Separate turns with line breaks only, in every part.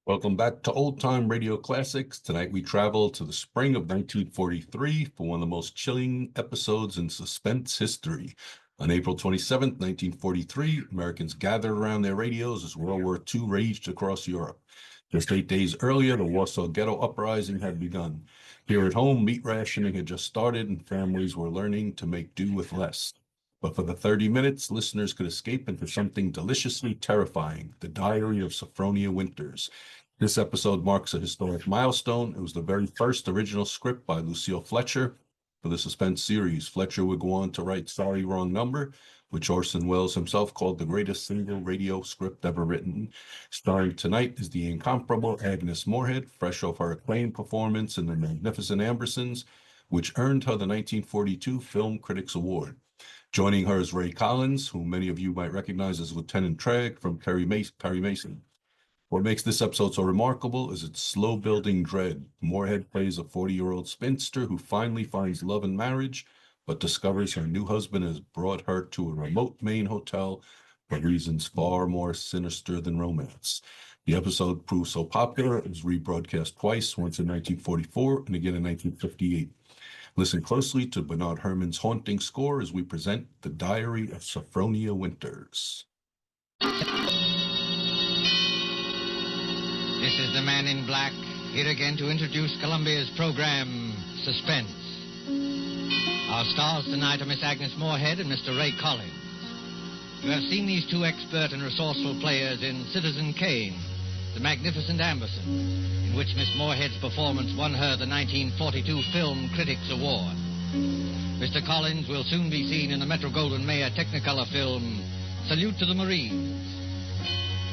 Welcome back to Old Time Radio Classics. Tonight we travel to the spring of 1943 for one of the most chilling episodes in suspense history. On April 27th, 1943, Americans gathered around their radios as World War II raged across Europe. Just 8 days earlier, the Warsaw Ghetto Uprising had begun. Here at home, meat rationing had just started and families were learning to make do with less. But for the 30 minutes, listeners could escape into something deliciously terrifying, the Diary of Sophronia Winters. This episode marks a historic milestone. It was the very first original script by Lucille Fletcher for the Suspense series. Fletcher would go on to write Sorry, Wrong Number, which Orson Welles himself called the greatest single radio script ever written. Starring tonight is the incomparable Agnes Moorehead, fresh off her acclaimed performance in The Magnificent Ambersons, which earned her the 1942 Film Critics Award. Joining her is Ray Collins, whom many of you might recognize as Lieutenant Tragg from Perry Mason. What makes this episode so remarkable is its slow-building dread. Moorehead plays a 40-year-old spinster who finally finds love and marriage, but discovers her new husband has brought her to a remote Maine hotel for reasons far more sinister than romance. The episode proved so popular it was rebroadcast twice, once in 1944 and again in 1958. Listen closely to Bernard Herrmann's haunting score as we present The Diary of Sophronia Winters.
This is the Man in Black, here again to introduce Columbia's program, Suspense. Our stars tonight are Miss Agnes Moorehead and Mr. Ray Collins. You have seen these two expert and resourceful players in Citizen Kane, The Magnificent Ambersons, in which Miss Moorehead's performance won her the 1942 Film Critics Award. Mr. Collins will soon be seen in the Metro-Goldwyn-Mayer Technicolor film, Salute to the Marines.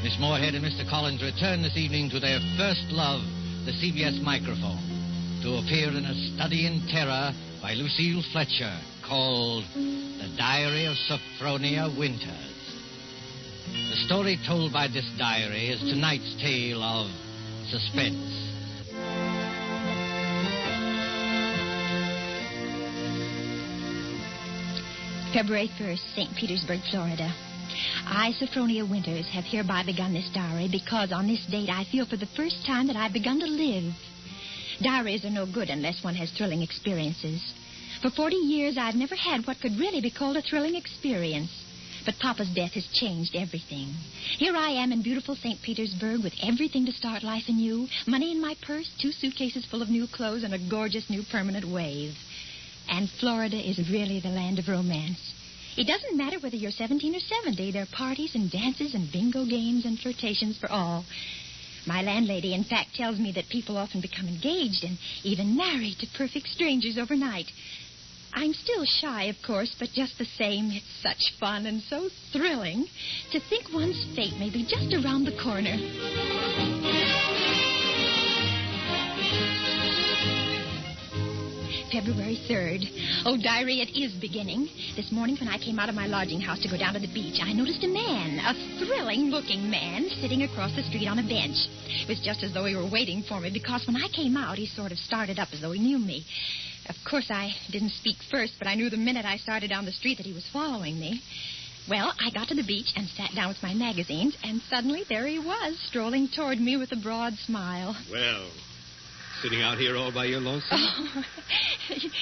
Miss Moorehead and Mr. Collins return this evening to their first love, the CBS microphone, to appear in a study in terror by Lucille Fletcher called The Diary of Sophronia Winters. The story told by this diary is tonight's tale of Suspense.
February 1st, St. Petersburg, Florida. I, Sophronia Winters, have hereby begun this diary because on this date I feel for the first time that I've begun to live. Diaries are no good unless one has thrilling experiences. For 40 years, I've never had what could really be called a thrilling experience. But Papa's death has changed everything. Here I am in beautiful St. Petersburg with everything to start life anew, money in my purse, 2 suitcases full of new clothes, and a gorgeous new permanent wave. And Florida is really the land of romance. It doesn't matter whether you're 17 or 70. There are parties and dances and bingo games and flirtations for all. My landlady, in fact, tells me that people often become engaged and even married to perfect strangers overnight. I'm still shy, of course, but just the same, it's such fun and so thrilling to think one's fate may be just around the corner. February 3rd. Oh, diary, it is beginning. This morning when I came out of my lodging house to go down to the beach, I noticed a man, a thrilling-looking man, sitting across the street on a bench. It was just as though he were waiting for me, because when I came out, he sort of started up as though he knew me. Of course, I didn't speak first, but I knew the minute I started down the street that he was following me. Well, I got to the beach and sat down with my magazines, and suddenly there he was, strolling toward me with a broad smile.
Well, sitting out here all by your lonesome?
Oh,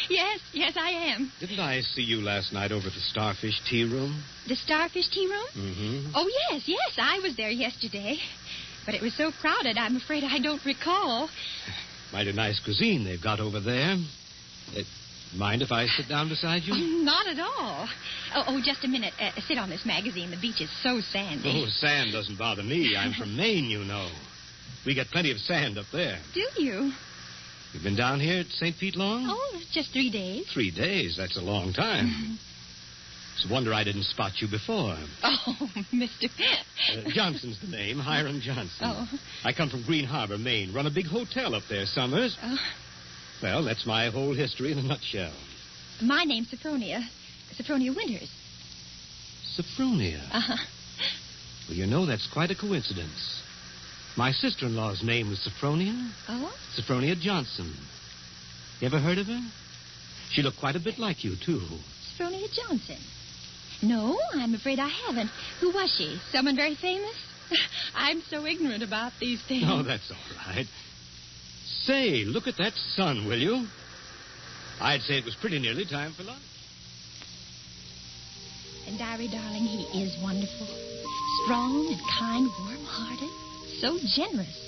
yes, I am.
Didn't I see you last night over at the Starfish Tea Room?
The Starfish Tea Room?
Mm-hmm.
Oh, yes, I was there yesterday. But it was so crowded, I'm afraid I don't recall.
Mighty nice cuisine they've got over there. Mind if I sit down beside you?
Oh, not at all. Oh, just a minute. Sit on this magazine. The beach is so sandy.
Oh, sand doesn't bother me. I'm from Maine, you know. We get plenty of sand up there.
Do you?
You've been down here at St. Pete long?
Oh, just 3 days.
3 days? That's a long time. It's a wonder I didn't spot you before.
Oh, Mr.
Johnson's the name, Hiram Johnson.
Oh.
I come from Green Harbor, Maine. Run a big hotel up there summers.
Oh.
Well, that's my whole history in a nutshell.
My name's Sophronia. Sophronia Winters.
Sophronia?
Uh-huh.
Well, you know, that's quite a coincidence. My sister-in-law's name was Sophronia.
Oh?
Sophronia Johnson. You ever heard of her? She looked quite a bit like you, too.
Sophronia Johnson? No, I'm afraid I haven't. Who was she? Someone very famous? I'm so ignorant about these things.
Oh, that's all right. Say, look at that sun, will you? I'd say it was pretty nearly time for lunch.
And Diary, darling, he is wonderful. Strong and kind, warm-hearted, so generous.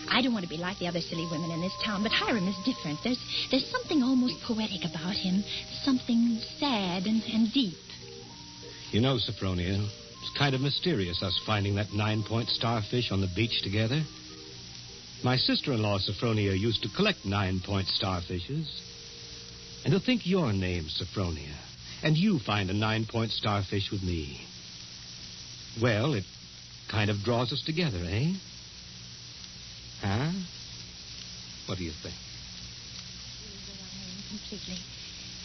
I don't want to be like the other silly women in this town, but Hiram is different. There's something almost poetic about him, something sad and deep.
You know, Sophronia, it's kind of mysterious, us finding that 9-point starfish on the beach together. My sister-in-law, Sophronia, used to collect 9-point starfishes. And to think your name, Sophronia, and you find a 9-point starfish with me. Well, it kind of draws us together, eh? Huh? What do you think?
Completely.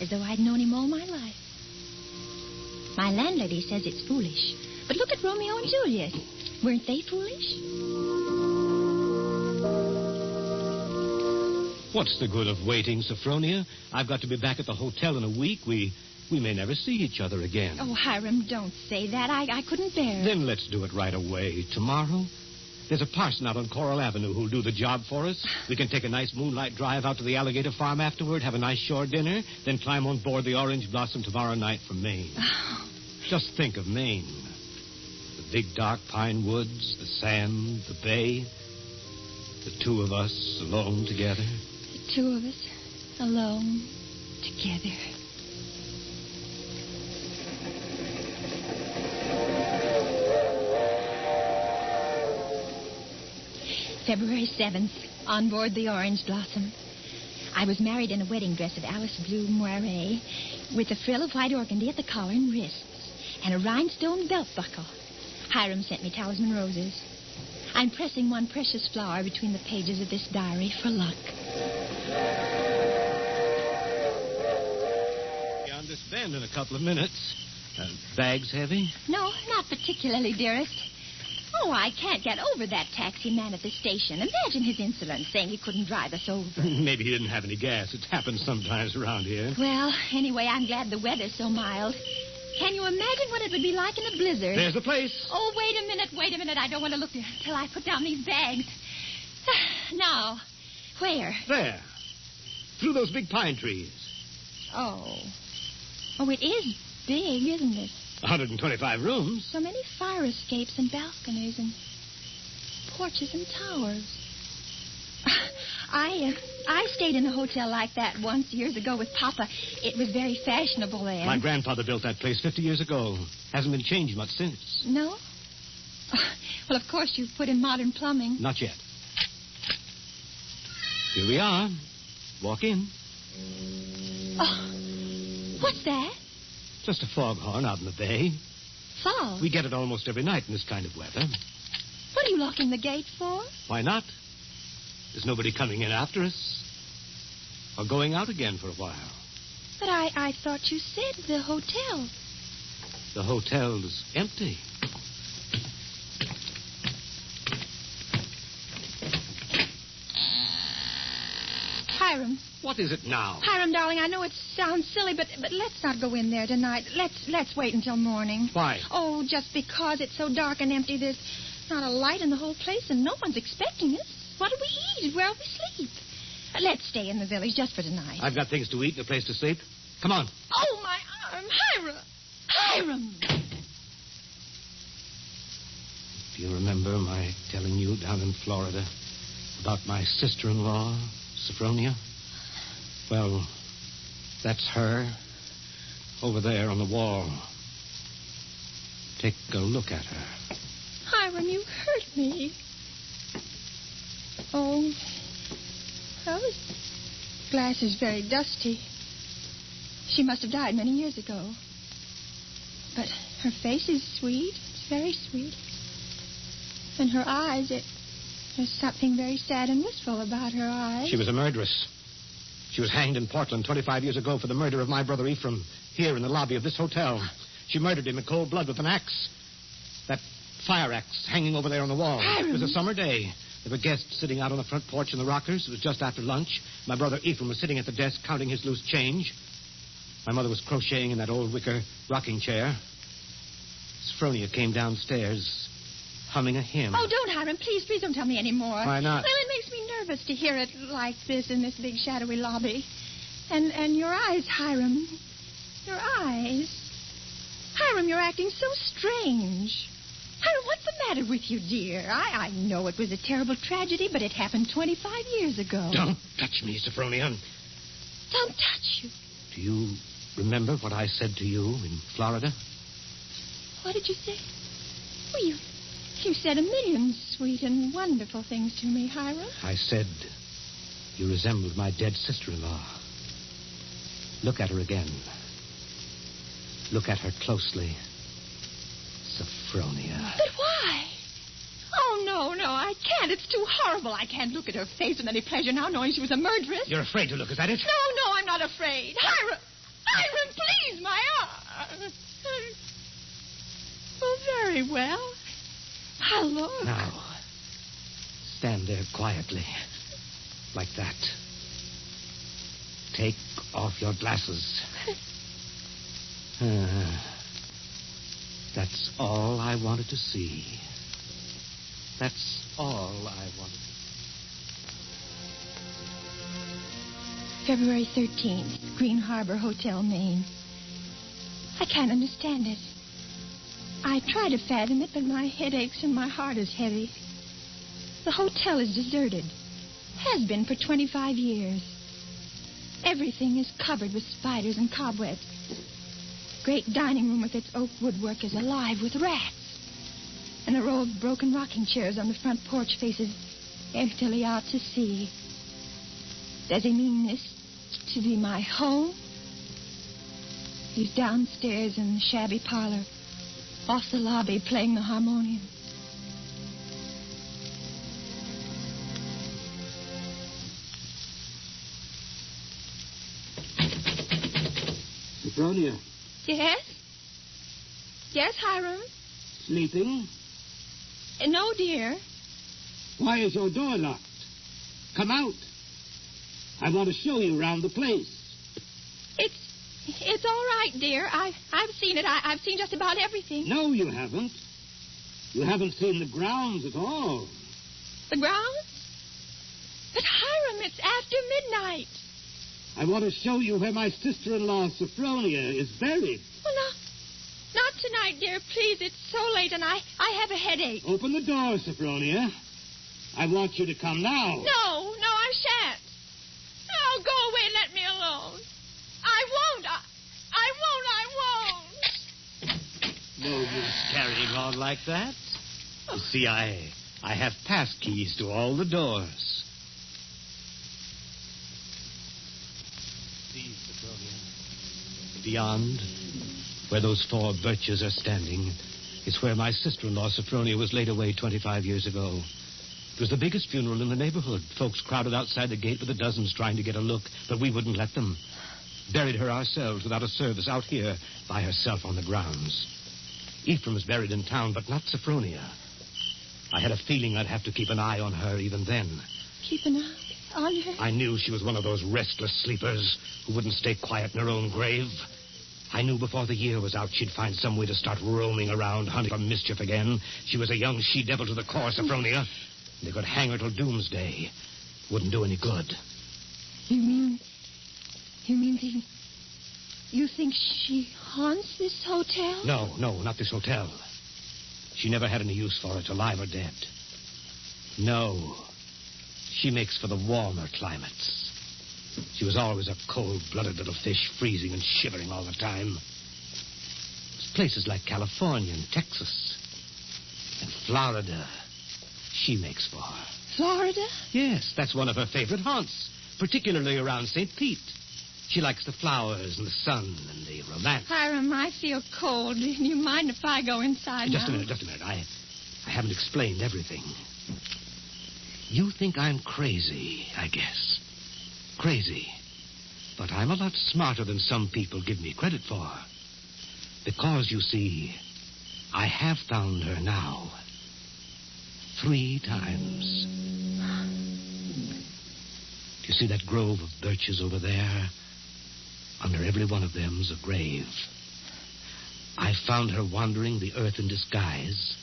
As though I'd known him all my life. My landlady says it's foolish. But look at Romeo and Juliet. Weren't they foolish?
What's the good of waiting, Sophronia? I've got to be back at the hotel in a week. We may never see each other again.
Oh, Hiram, don't say that. I couldn't bear it.
Then let's do it right away. Tomorrow? There's a parson out on Coral Avenue who'll do the job for us. We can take a nice moonlight drive out to the alligator farm afterward, have a nice shore dinner, then climb on board the Orange Blossom tomorrow night from Maine.
Oh.
Just think of Maine. The big dark pine woods, the sand, the bay. The two of us alone together.
The two of us alone together. February 7th, on board the Orange Blossom. I was married in a wedding dress of Alice blue moiré, with a frill of white organdy at the collar and wrists, and a rhinestone belt buckle. Hiram sent me talisman roses. I'm pressing one precious flower between the pages of this diary for luck.
On this bend in a couple of minutes. Bags heavy?
No, not particularly, dearest. Oh, I can't get over that taxi man at the station. Imagine his insolence, saying he couldn't drive us over.
Maybe he didn't have any gas. It happens sometimes around here.
Well, anyway, I'm glad the weather's so mild. Can you imagine what it would be like in a blizzard?
There's the place.
Oh, wait a minute. I don't want to look until I put down these bags. Now, where?
There. Through those big pine trees.
Oh, it is big, isn't it?
125 rooms.
So many fire escapes and balconies and porches and towers. I stayed in a hotel like that once years ago with Papa. It was very fashionable then.
My grandfather built that place 50 years ago. Hasn't been changed much since.
No? Well, of course, you've put in modern plumbing.
Not yet. Here we are. Walk in.
Oh, what's that?
Just a foghorn out in the bay.
Fog?
We get it almost every night in this kind of weather.
What are you locking the gate for?
Why not? There's nobody coming in after us. Or going out again for a while.
But I thought you said the hotel.
The hotel's empty.
Hiram.
What is it now?
Hiram, darling, I know it sounds silly, but let's not go in there tonight. Let's wait until morning.
Why?
Oh, just because it's so dark and empty. There's not a light in the whole place, and no one's expecting us. What do we eat? Where will we sleep? Let's stay in the village just for tonight.
I've got things to eat and a place to sleep. Come on.
Oh, my arm. Hiram!
Do you remember my telling you down in Florida about my sister-in-law, Sophronia? Well, that's her over there on the wall. Take a look at her.
Hiram, you hurt me. Oh, well, this glass is very dusty. She must have died many years ago. But her face is sweet. It's very sweet. And her eyes, there's something very sad and wistful about her eyes.
She was a murderess. She was hanged in Portland 25 years ago for the murder of my brother Ephraim here in the lobby of this hotel. She murdered him in cold blood with an axe. That fire axe hanging over there on the wall.
Hiram.
It was a summer day. There were guests sitting out on the front porch in the rockers. It was just after lunch. My brother Ephraim was sitting at the desk counting his loose change. My mother was crocheting in that old wicker rocking chair. Sophronia came downstairs humming a hymn.
Oh, don't, Hiram. Please don't tell me any more.
Why not?
Well, it makes me nervous to hear it like this in this big shadowy lobby. And your eyes, Hiram. Your eyes. Hiram, you're acting so strange. Hiram, what's the matter with you, dear? I know it was a terrible tragedy, but it happened 25 years ago.
Don't touch me, Sophronia.
Don't touch you.
Do you remember what I said to you in Florida?
What did you say? Well, you said a million sweet and wonderful things to me, Hiram.
I said you resembled my dead sister-in-law. Look at her again. Look at her closely. Sophronia.
But why? Oh, no, I can't. It's too horrible. I can't look at her face with any pleasure now, knowing she was a murderess.
You're afraid to look, is that it?
No, I'm not afraid. Hiram, please, my arm. Oh, very well. I'll look.
Now, stand there quietly. Like that. Take off your glasses. That's all I wanted to see. That's all I wanted.
February 13th, Green Harbor Hotel, Maine. I can't understand it. I try to fathom it, but my head aches and my heart is heavy. The hotel is deserted. Has been for 25 years. Everything is covered with spiders and cobwebs. Great dining room with its oak woodwork is alive with rats. And a row of broken rocking chairs on the front porch faces emptily out to sea. Does he mean this to be my home? He's downstairs in the shabby parlor, off the lobby, playing the harmonium.
Sophronia.
Yes? Yes, Hiram?
Sleeping?
No, dear.
Why is your door locked? Come out. I want to show you around the place.
It's all right, dear. I've seen it. I've seen just about everything.
No, you haven't. You haven't seen the grounds at all.
The grounds? But, Hiram, it's after midnight.
I want to show you where my sister-in-law, Sophronia, is buried.
Well, not tonight, dear. Please, it's so late, and I have a headache.
Open the door, Sophronia. I want you to come now.
No, I shan't. Oh, go away and let me alone. I won't.
No use carrying on like that. You see, I have pass keys to all the doors. See, Sophronia. Beyond, where those 4 birches are standing, is where my sister-in-law, Sophronia, was laid away 25 years ago. It was the biggest funeral in the neighborhood. Folks crowded outside the gate with the dozens trying to get a look, but we wouldn't let them. Buried her ourselves without a service out here by herself on the grounds. Ephraim is buried in town, but not Sophronia. I had a feeling I'd have to keep an eye on her even then.
Keep an eye on her?
I knew she was one of those restless sleepers who wouldn't stay quiet in her own grave. I knew before the year was out she'd find some way to start roaming around, hunting for mischief again. She was a young she-devil to the core, Sophronia. They could hang her till doomsday. Wouldn't do any good.
You mean you think she haunts this hotel?
No, not this hotel. She never had any use for it, alive or dead. No. She makes for the warmer climates. She was always a cold-blooded little fish, freezing and shivering all the time. It's places like California and Texas and Florida she makes for.
Florida?
Yes, that's one of her favorite haunts, particularly around St. Pete. She likes the flowers and the sun and the romance.
Hiram, I feel cold. Do you mind if I go inside
Just
now?
a minute. I haven't explained everything. You think I'm crazy, I guess. Crazy. But I'm a lot smarter than some people give me credit for. Because, you see, I have found her now. 3 times. Do you see that grove of birches over there? Under every one of them's a grave. I found her wandering the earth in disguise,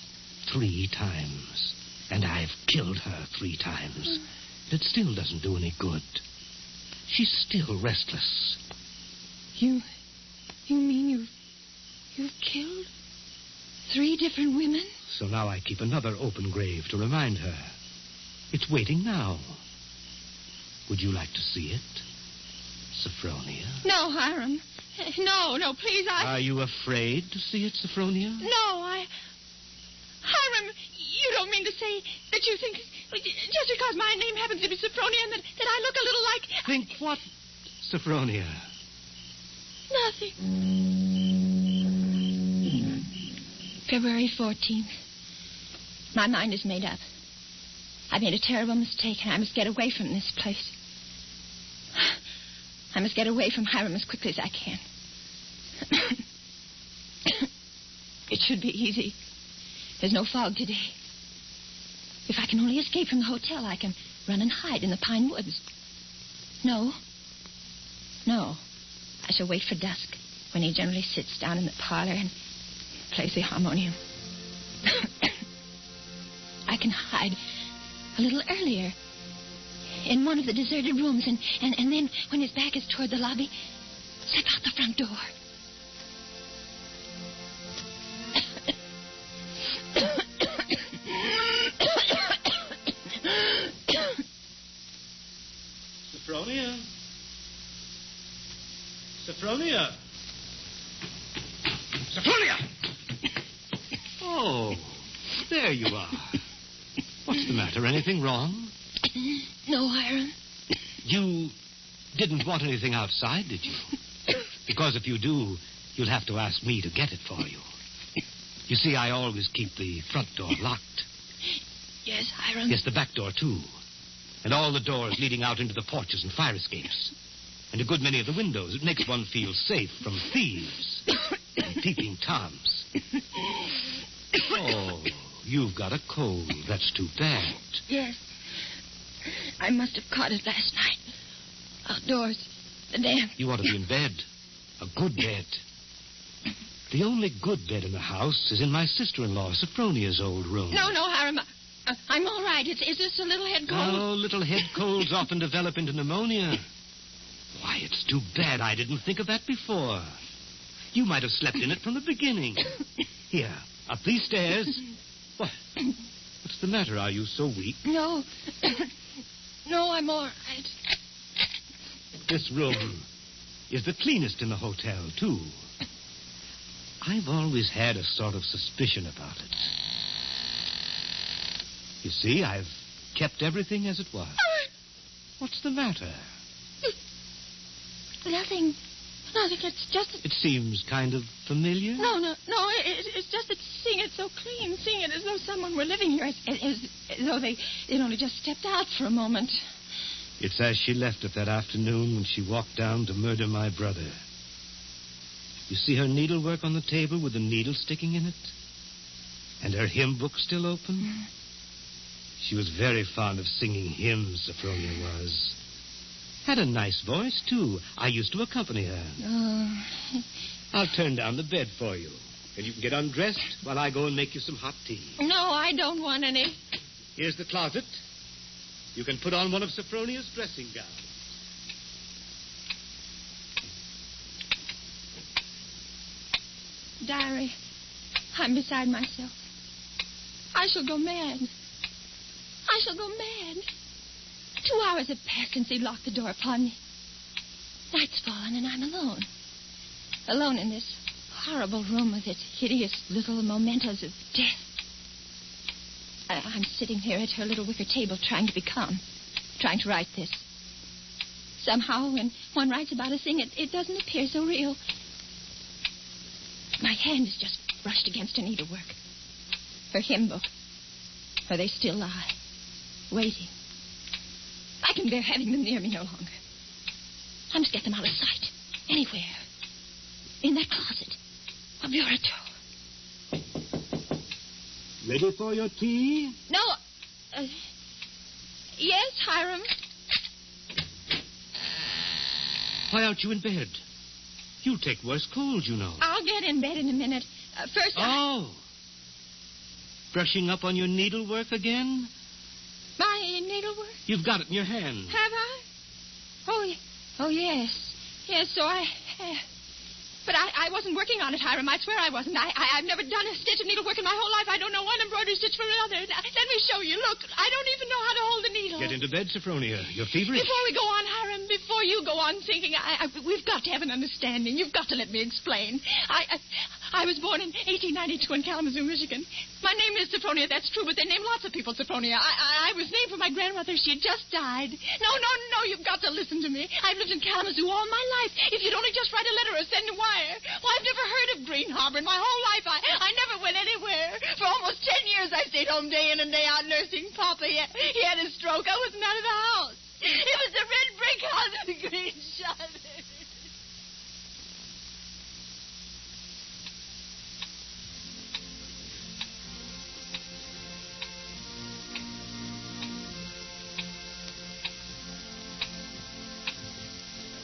3 times. And I've killed her 3 times. It still doesn't do any good. She's still restless.
You mean you've killed 3 different women?
So now I keep another open grave to remind her. It's waiting now. Would you like to see it, Sophronia?
No, Hiram. No, please,
Are you afraid to see it, Sophronia?
No, Hiram, you don't mean to say that you think just because my name happens to be Sophronia and that I look a little like...
Think what, Sophronia?
Nothing. February 14th. My mind is made up. I made a terrible mistake, and I must get away from this place. I must get away from Hiram as quickly as I can. It should be easy. There's no fog today. If I can only escape from the hotel, I can run and hide in the pine woods. No. I shall wait for dusk, when he generally sits down in the parlor and plays the harmonium. I can hide a little earlier in one of the deserted rooms, and then, when his back is toward the lobby, slip out the front door.
Sophronia? Sophronia? Sophronia! Oh, there you are. What's the matter? Anything wrong?
No, Hiram.
You didn't want anything outside, did you? Because if you do, you'll have to ask me to get it for you. You see, I always keep the front door locked.
Yes, Hiram.
Yes, the back door, too. And all the doors leading out into the porches and fire escapes. And a good many of the windows. It makes one feel safe from thieves and peeping Toms. Oh, you've got a cold. That's too bad.
Yes. I must have caught it last night. Outdoors. The damp.
You ought to be in bed. A good bed. The only good bed in the house is in my sister-in-law, Sophronia's old room.
No, Hiram. I'm all right. Is this a little head cold?
Oh, little head colds often develop into pneumonia. Why, it's too bad I didn't think of that before. You might have slept in it from the beginning. Here, up these stairs. What? What's the matter? Are you so weak?
No. No, I'm all right.
This room is the cleanest in the hotel, too. I've always had a sort of suspicion about it. You see, I've kept everything as it was. What's the matter?
Nothing. It's just...
It seems kind of familiar.
No. It's just that seeing it so clean, seeing it as though someone were living here, as though they'd only just stepped out for a moment.
It's as she left it that afternoon when she walked down to murder my brother. You see her needlework on the table with the needle sticking in it? And her hymn book still open?
Mm.
She was very fond of singing hymns, Sophronia was. Had a nice voice, too. I used to accompany her.
Oh.
I'll turn down the bed for you. And you can get undressed while I go and make you some hot tea.
No, I don't want any.
Here's the closet. You can put on one of Sophronia's dressing gowns.
Diary, I'm beside myself. I shall go mad. 2 hours have passed since he locked the door upon me. Night's fallen and I'm alone. Alone in this horrible room with its hideous little mementos of death. I'm sitting here at her little wicker table trying to be calm, trying to write this. Somehow, when one writes about a thing, it doesn't appear so real. My hand is just brushed against her needlework. Her hymn book, where they still lie, waiting. I can bear having them near me no longer. I must get them out of sight. Anywhere. In that closet. A bureau door.
Ready for your tea?
No. Yes, Hiram.
Why aren't you in bed? You'll take worse cold, you know.
I'll get in bed in a minute. First,
Oh. brushing up on your needlework again?
My needlework?
You've got it in your hand.
Have I? Oh, yes. Yes, so I have. But I wasn't working on it, Hiram. I swear I wasn't. I've never done a stitch of needlework in my whole life. I don't know one embroidery stitch from another. Let me show you. Look, I don't even know how to hold a needle.
Get into bed, Sophronia. You're feverish.
Before we go on, Hiram, before you go on thinking, we've got to have an understanding. You've got to let me explain. I was born in 1892 in Kalamazoo, Michigan. My name is Sophronia, that's true, but they name lots of people Sophronia. I was named for my grandmother. She had just died. No, you've got to listen to me. I've lived in Kalamazoo all my life. If you'd only just write a letter or send a wire. Well, I've never heard of Green Harbor in my whole life. I never went anywhere. For almost 10 years, I stayed home day in and day out nursing Papa. He had a stroke. I wasn't out of the house. It was the red brick house with the green shutters.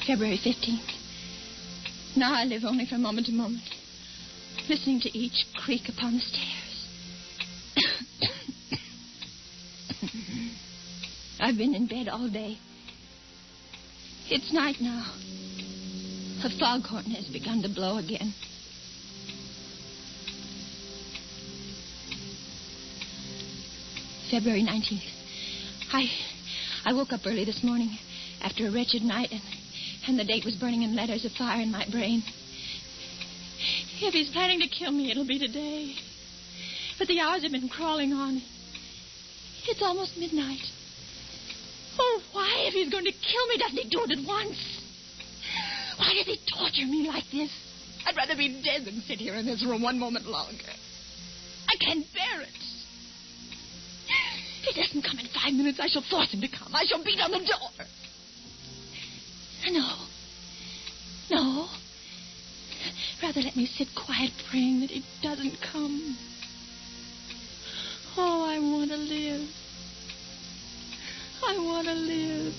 February 15th. Now I live only from moment to moment, listening to each creak upon the stairs. I've been in bed all day. It's night now. A foghorn has begun to blow again. February 19th. I woke up early this morning after a wretched night, and the date was burning in letters of fire in my brain. If he's planning to kill me, it'll be today. But the hours have been crawling on. It's almost midnight. Oh, why, if he's going to kill me, doesn't he do it at once? Why does he torture me like this? I'd rather be dead than sit here in this room one moment longer. I can't bear it. If he doesn't come in 5 minutes, I shall force him to come. I shall beat on the door. No. Rather let me sit quiet praying that he doesn't come. Oh, I want to live. I want to live.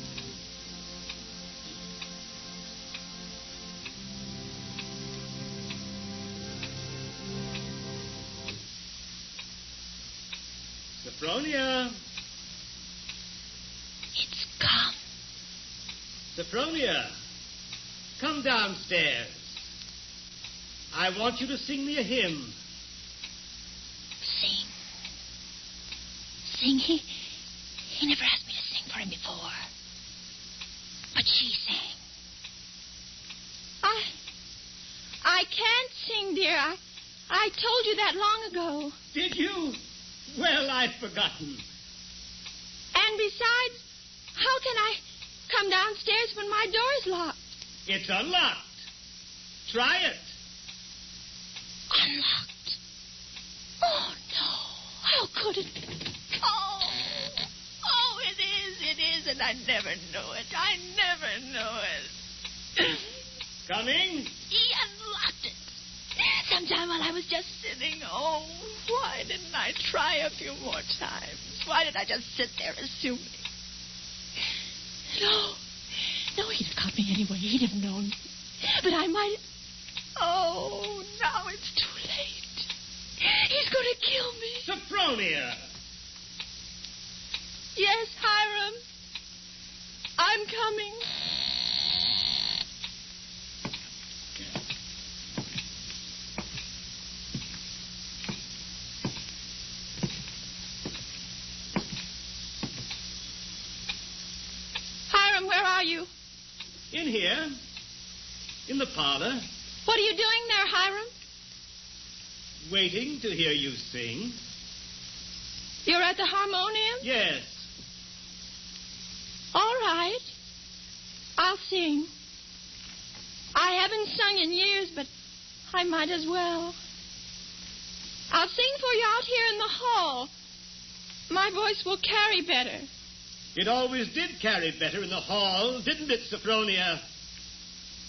Sophronia.
It's come.
Sophronia, come downstairs. I want you to sing me a hymn.
Sing? He never asked me to sing for him before. But she sang. I can't sing, dear. I told you that long ago.
Did you? Well, I'd forgotten.
And besides, how can I come downstairs when my door's locked?
It's unlocked. Try it.
Unlocked? Oh, no. How could it be? Oh, it is, and I never knew it. I never knew it.
Coming?
He unlocked it. Sometime while I was just sitting. Oh, why didn't I try a few more times? Why did I just sit there assuming? No, he'd have caught me anyway. He'd have known. But I might... Oh, now it's too late. He's going to kill me.
Sophronia!
Yes, Hiram. I'm coming. Hiram, where are you?
In here. In the parlor.
What are you doing there, Hiram?
Waiting to hear you sing.
You're at the harmonium?
Yes.
All right. I'll sing. I haven't sung in years, but I might as well. I'll sing for you out here in the hall. My voice will carry better.
It always did carry better in the hall, didn't it, Sophronia?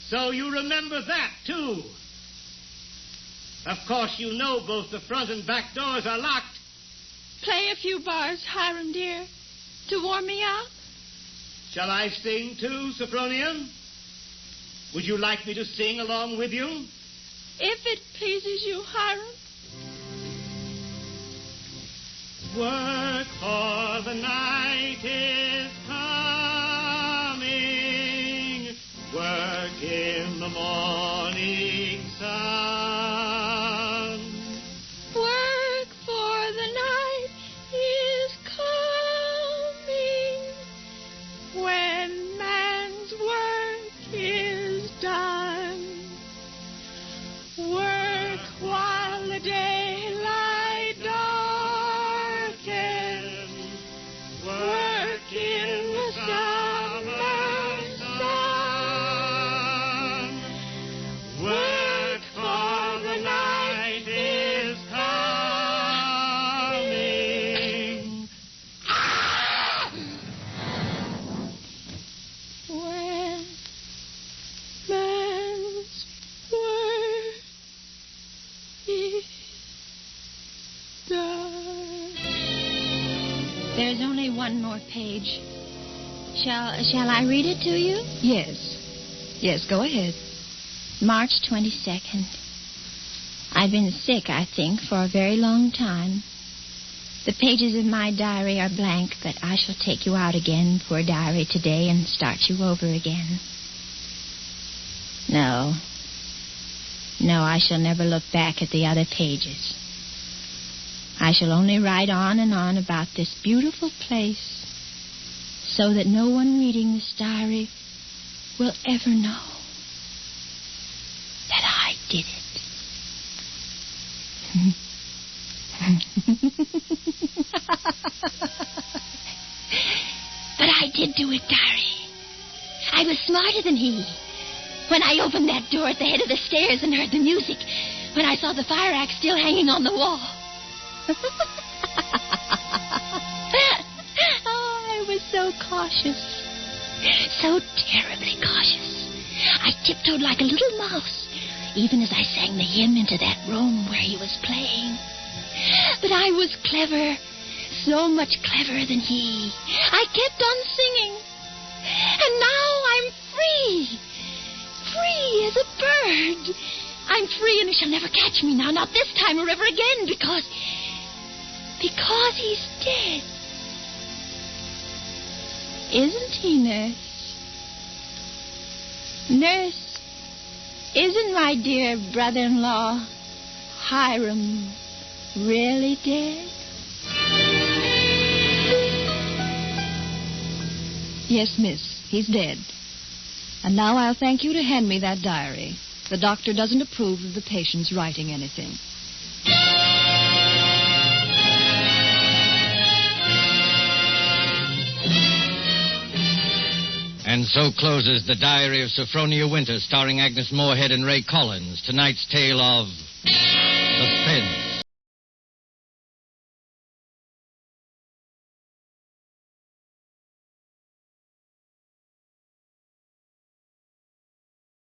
So you remember that, too. Of course, you know both the front and back doors are locked.
Play a few bars, Hiram, dear, to warm me up.
Shall I sing, too, Sophronia? Would you like me to sing along with you?
If it pleases you, Hiram.
Work for the night is coming. Work in the morning sun.
Work for the night is coming when man's work is done. Work while the daylight darkens. Work in the summer sun. Work for the night is coming. When man's work is done. There's only one more page. Shall I read it to you?
Yes. Yes, go ahead.
March 22nd. I've been sick, I think, for a very long time. The pages of my diary are blank, but I shall take you out again, poor diary, today and start you over again. No, I shall never look back at the other pages. I shall only write on and on about this beautiful place, so that no one reading this diary will ever know that I did it. But I did do it, diary. I was smarter than he. When I opened that door at the head of the stairs and heard the music, when I saw the fire axe still hanging on the wall. Oh, I was so cautious. So terribly cautious. I tiptoed like a little mouse, even as I sang the hymn into that room where he was playing. But I was clever, so much cleverer than he. I kept on singing. And now I'm free. Free as a bird. I'm free and he shall never catch me now, not this time or ever again, because he's dead. Isn't he, Nurse? Nurse, isn't my dear brother-in-law, Hiram, really dead?
Yes, miss, he's dead. And now I'll thank you to hand me that diary. The doctor doesn't approve of the patient's writing anything.
And so closes The Diary of Sophronia Winter, starring Agnes Moorehead and Ray Collins. Tonight's tale of Suspense.